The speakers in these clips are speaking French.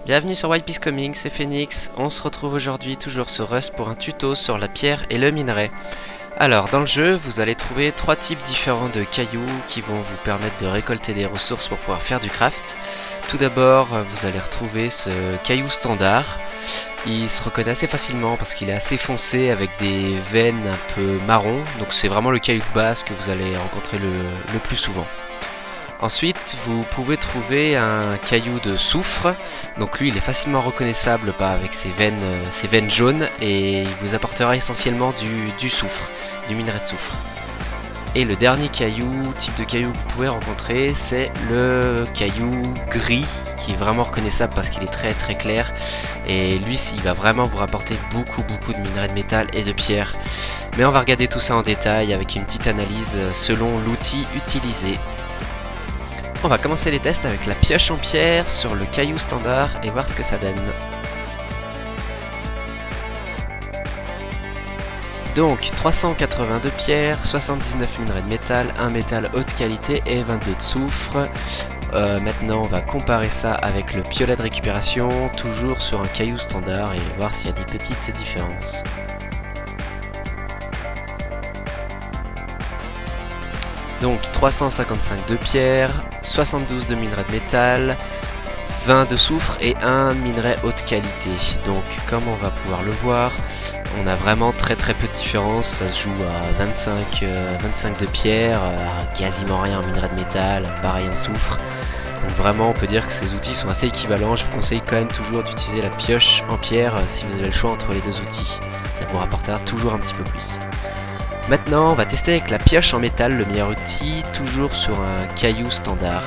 Bienvenue sur White Peace Coming, c'est Phoenix. On se retrouve aujourd'hui toujours sur Rust pour un tuto sur la pierre et le minerai. Alors dans le jeu vous allez trouver trois types différents de cailloux qui vont vous permettre de récolter des ressources pour pouvoir faire du craft. Tout d'abord vous allez retrouver ce caillou standard. Il se reconnaît assez facilement parce qu'il est assez foncé avec des veines un peu marron. Donc c'est vraiment le caillou de base que vous allez rencontrer le plus souvent. Ensuite, vous pouvez trouver un caillou de soufre. Donc lui, il est facilement reconnaissable avec ses veines jaunes et il vous apportera essentiellement du soufre, du minerai de soufre. Et le dernier type de caillou que vous pouvez rencontrer, c'est le caillou gris, qui est vraiment reconnaissable parce qu'il est très clair. Et lui, il va vraiment vous rapporter beaucoup de minerai de métal et de pierre. Mais on va regarder tout ça en détail avec une petite analyse selon l'outil utilisé. On va commencer les tests avec la pioche en pierre sur le caillou standard et voir ce que ça donne. Donc 382 pierres, 79 minerais de métal, 1 métal haute qualité et 22 de soufre. Maintenant on va comparer ça avec le piolet de récupération, toujours sur un caillou standard, et voir s'il y a des petites différences. Donc 355 de pierre, 72 de minerai de métal, 20 de soufre et 1 minerai haute qualité. Donc comme on va pouvoir le voir, on a vraiment très peu de différence. Ça se joue à 25 de pierre, quasiment rien en minerai de métal, pareil en soufre. Donc vraiment on peut dire que ces outils sont assez équivalents. Je vous conseille quand même toujours d'utiliser la pioche en pierre si vous avez le choix entre les deux outils. Ça vous rapportera toujours un petit peu plus. Maintenant, on va tester avec la pioche en métal, le meilleur outil, toujours sur un caillou standard.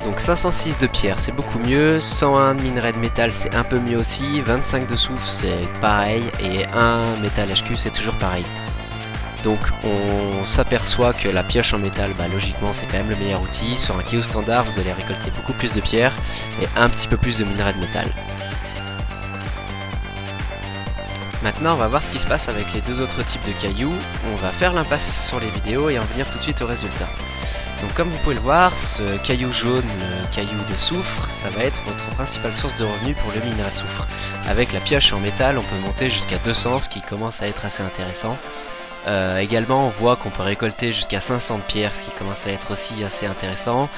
Donc 506 de pierre, c'est beaucoup mieux, 101 de minerai de métal, c'est un peu mieux aussi, 25 de soufre, c'est pareil, et 1 métal HQ, c'est toujours pareil. Donc on s'aperçoit que la pioche en métal, logiquement, c'est quand même le meilleur outil. Sur un caillou standard, vous allez récolter beaucoup plus de pierre et un petit peu plus de minerai de métal. Maintenant on va voir ce qui se passe avec les deux autres types de cailloux. On va faire l'impasse sur les vidéos et en venir tout de suite au résultat. Donc comme vous pouvez le voir, ce caillou jaune, le caillou de soufre, ça va être votre principale source de revenus pour le minerai de soufre. Avec la pioche en métal, on peut monter jusqu'à 200, ce qui commence à être assez intéressant. Également on voit qu'on peut récolter jusqu'à 500 de pierre, ce qui commence à être aussi assez intéressant.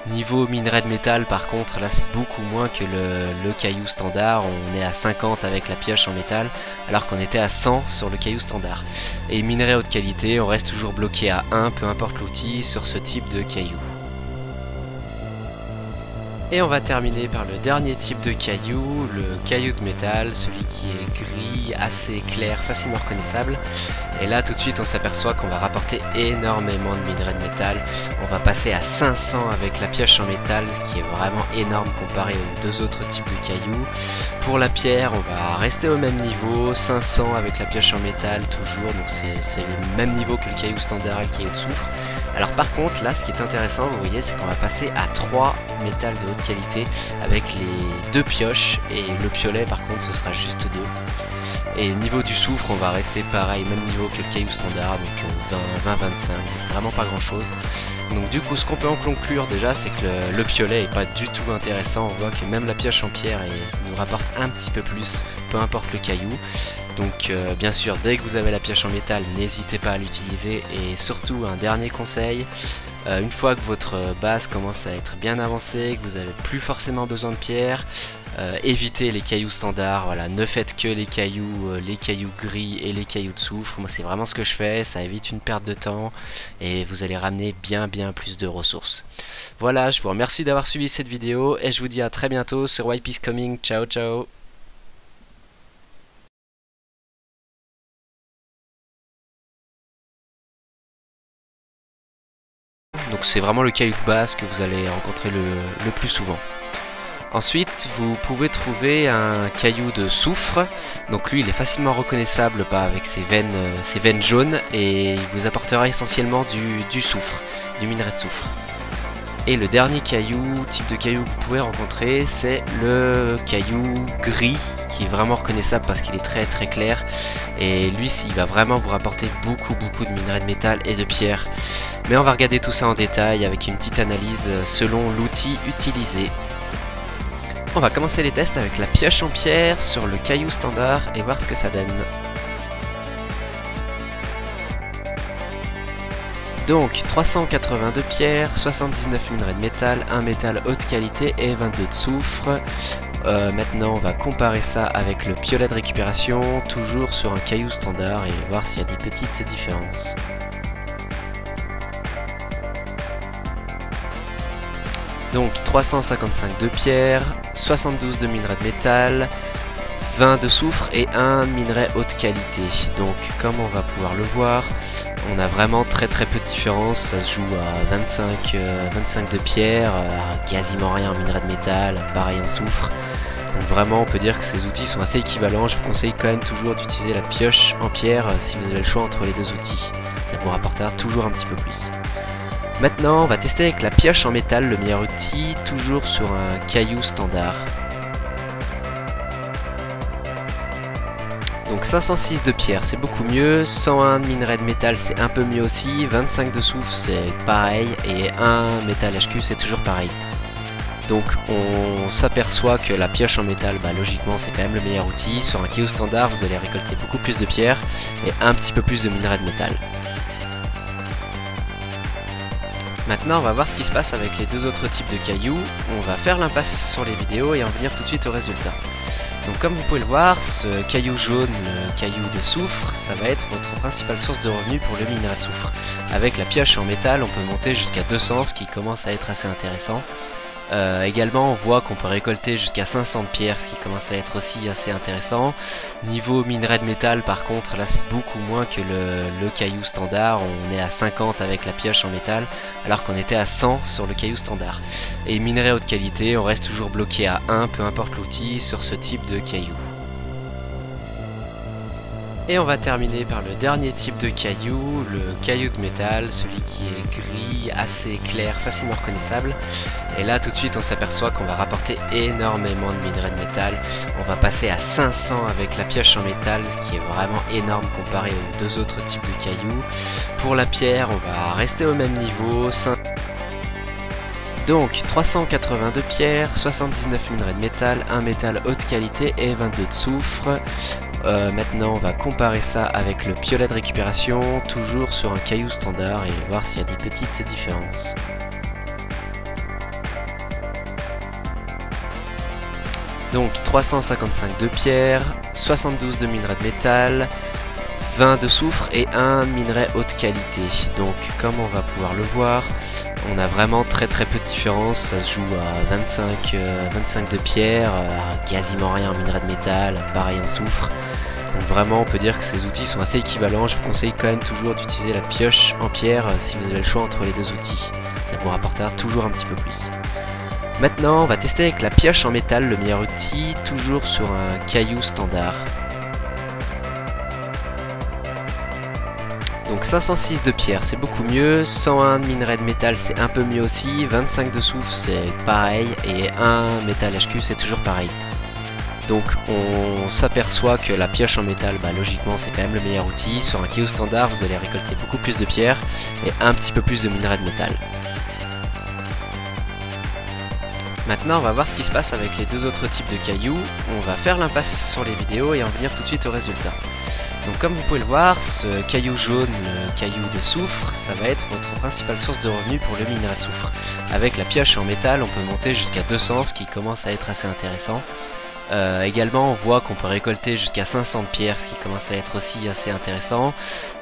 Niveau minerai de métal par contre, là c'est beaucoup moins que le caillou standard. On est à 50 avec la pioche en métal alors qu'on était à 100 sur le caillou standard. Et minerai haute qualité, on reste toujours bloqué à 1, peu importe l'outil, sur ce type de caillou. Et on va terminer par le dernier type de caillou, le caillou de métal, celui qui est gris, assez clair, facilement reconnaissable. Et là tout de suite on s'aperçoit qu'on va rapporter énormément de minerai de métal. On va passer à 500 avec la pioche en métal, ce qui est vraiment énorme comparé aux deux autres types de cailloux. Pour la pierre, on va rester au même niveau, 500 avec la pioche en métal toujours, donc c'est le même niveau que le caillou standard et le caillou de soufre. Alors par contre là ce qui est intéressant, vous voyez, c'est qu'on va passer à 3 métals de haute qualité avec les 2 pioches, et le piolet par contre ce sera juste 2. Et niveau du soufre on va rester pareil, même niveau que le caillou standard, donc 20-25, vraiment pas grand chose. Donc du coup ce qu'on peut en conclure déjà, c'est que le piolet est pas du tout intéressant. On voit que même la pioche en pierre nous rapporte un petit peu plus, peu importe le caillou. Donc bien sûr, dès que vous avez la pioche en métal, n'hésitez pas à l'utiliser. Et surtout un dernier conseil, une fois que votre base commence à être bien avancée, que vous n'avez plus forcément besoin de pierre, évitez les cailloux standards. Voilà, ne faites que les cailloux gris et les cailloux de soufre. Moi c'est vraiment ce que je fais, ça évite une perte de temps et vous allez ramener bien plus de ressources. Voilà, je vous remercie d'avoir suivi cette vidéo et je vous dis à très bientôt sur White Peace Coming. Ciao ciao. Donc c'est vraiment le caillou de base que vous allez rencontrer le plus souvent. Ensuite, vous pouvez trouver un caillou de soufre. Donc lui, il est facilement reconnaissable avec ses veines jaunes, et il vous apportera essentiellement du soufre, du minerai de soufre. Et le dernier type de caillou que vous pouvez rencontrer, c'est le caillou gris, qui est vraiment reconnaissable parce qu'il est très très clair. Et lui, il va vraiment vous rapporter beaucoup de minerais de métal et de pierre. Mais on va regarder tout ça en détail avec une petite analyse selon l'outil utilisé. On va commencer les tests avec la pioche en pierre sur le caillou standard et voir ce que ça donne. Donc 382 pierres, 79 minerais de métal, 1 métal haute qualité et 22 de soufre. Maintenant on va comparer ça avec le piolet de récupération, toujours sur un caillou standard, et voir s'il y a des petites différences. Donc 355 de pierre, 72 de minerais de métal, 20 de soufre et 1 minerai haute qualité. Donc comme on va pouvoir le voir, on a vraiment très peu de différence. Ça se joue à 25 de pierre, quasiment rien en minerai de métal, pareil en soufre. Donc vraiment on peut dire que ces outils sont assez équivalents. Je vous conseille quand même toujours d'utiliser la pioche en pierre si vous avez le choix entre les deux outils. Ça vous rapportera toujours un petit peu plus. Maintenant on va tester avec la pioche en métal, le meilleur outil, toujours sur un caillou standard. Donc 506 de pierre, c'est beaucoup mieux, 101 de minerai de métal, c'est un peu mieux aussi, 25 de soufre, c'est pareil, et 1 métal HQ, c'est toujours pareil. Donc on s'aperçoit que la pioche en métal, logiquement, c'est quand même le meilleur outil. Sur un caillou standard, vous allez récolter beaucoup plus de pierre et un petit peu plus de minerai de métal. Maintenant, on va voir ce qui se passe avec les deux autres types de cailloux. On va faire l'impasse sur les vidéos et en venir tout de suite au résultat. Donc comme vous pouvez le voir, ce caillou jaune, le caillou de soufre, ça va être votre principale source de revenus pour le minerai de soufre. Avec la pioche en métal, on peut monter jusqu'à 200, ce qui commence à être assez intéressant. Également on voit qu'on peut récolter jusqu'à 500 de pierre, ce qui commence à être aussi assez intéressant. Niveau minerai de métal par contre, là c'est beaucoup moins que le caillou standard. On est à 50 avec la pioche en métal alors qu'on était à 100 sur le caillou standard. Et minerai haute qualité, on reste toujours bloqué à 1 peu importe l'outil sur ce type de caillou. Et on va terminer par le dernier type de caillou, le caillou de métal, celui qui est gris, assez clair, facilement reconnaissable. Et là tout de suite on s'aperçoit qu'on va rapporter énormément de minerais de métal. On va passer à 500 avec la pioche en métal, ce qui est vraiment énorme comparé aux deux autres types de cailloux. Pour la pierre, on va rester au même niveau. Donc 382 pierres, 79 minerais de métal, 1 métal haute qualité et 22 de soufre. Maintenant on va comparer ça avec le piolet de récupération, toujours sur un caillou standard, et voir s'il y a des petites différences. Donc 355 de pierre, 72 de minerai de métal, 20 de soufre et 1 minerai haute qualité. Donc comme on va pouvoir le voir, on a vraiment très peu de différence. Ça se joue à 25 de pierre, quasiment rien en minerai de métal, pareil en soufre. Donc vraiment on peut dire que ces outils sont assez équivalents. Je vous conseille quand même toujours d'utiliser la pioche en pierre si vous avez le choix entre les deux outils. Ça vous rapportera toujours un petit peu plus. Maintenant on va tester avec la pioche en métal, le meilleur outil, toujours sur un caillou standard. Donc 506 de pierre, c'est beaucoup mieux, 101 de minerai de métal, c'est un peu mieux aussi, 25 de soufre, c'est pareil, et 1 métal HQ, c'est toujours pareil. Donc on s'aperçoit que la pioche en métal, logiquement, c'est quand même le meilleur outil. Sur un caillou standard, vous allez récolter beaucoup plus de pierre et un petit peu plus de minerai de métal. Maintenant, on va voir ce qui se passe avec les deux autres types de cailloux. On va faire l'impasse sur les vidéos et en venir tout de suite au résultat. Donc comme vous pouvez le voir, ce caillou jaune, le caillou de soufre, ça va être votre principale source de revenus pour le minerai de soufre. Avec la pioche en métal, on peut monter jusqu'à 200, ce qui commence à être assez intéressant. Également on voit qu'on peut récolter jusqu'à 500 de pierre, ce qui commence à être aussi assez intéressant.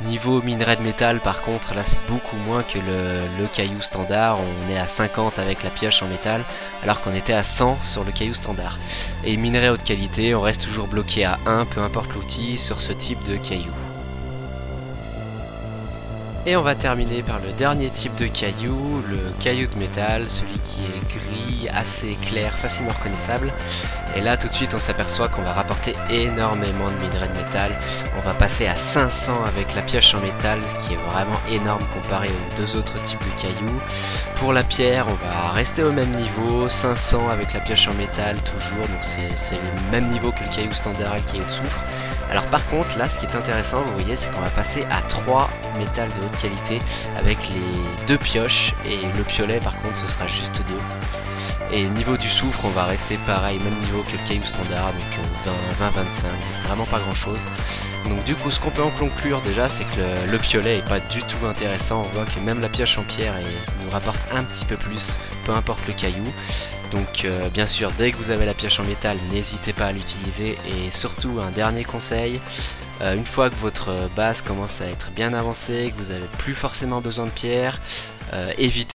Niveau minerai de métal par contre, là c'est beaucoup moins que le caillou standard. On est à 50 avec la pioche en métal alors qu'on était à 100 sur le caillou standard. Et minerai haute qualité, on reste toujours bloqué à 1 peu importe l'outil sur ce type de caillou. Et on va terminer par le dernier type de caillou, le caillou de métal, celui qui est gris, assez clair, facilement reconnaissable. Et là tout de suite on s'aperçoit qu'on va rapporter énormément de minerais de métal. On va passer à 500 avec la pioche en métal, ce qui est vraiment énorme comparé aux deux autres types de cailloux. Pour la pierre on va rester au même niveau, 500 avec la pioche en métal toujours, donc c'est le même niveau que le caillou standard et le caillou de soufre. Alors par contre là ce qui est intéressant vous voyez c'est qu'on va passer à 3 métal de haute qualité avec les 2 pioches, et le piolet par contre ce sera juste 2. Et niveau du soufre on va rester pareil, même niveau que le caillou standard, donc 20-25, vraiment pas grand chose. Donc du coup ce qu'on peut en conclure déjà c'est que le piolet est pas du tout intéressant. On voit que même la pioche en pierre nous rapporte un petit peu plus, peu importe le caillou. Donc bien sûr dès que vous avez la pioche en métal n'hésitez pas à l'utiliser. Et surtout un dernier conseil, une fois que votre base commence à être bien avancée, que vous n'avez plus forcément besoin de pierre, évitez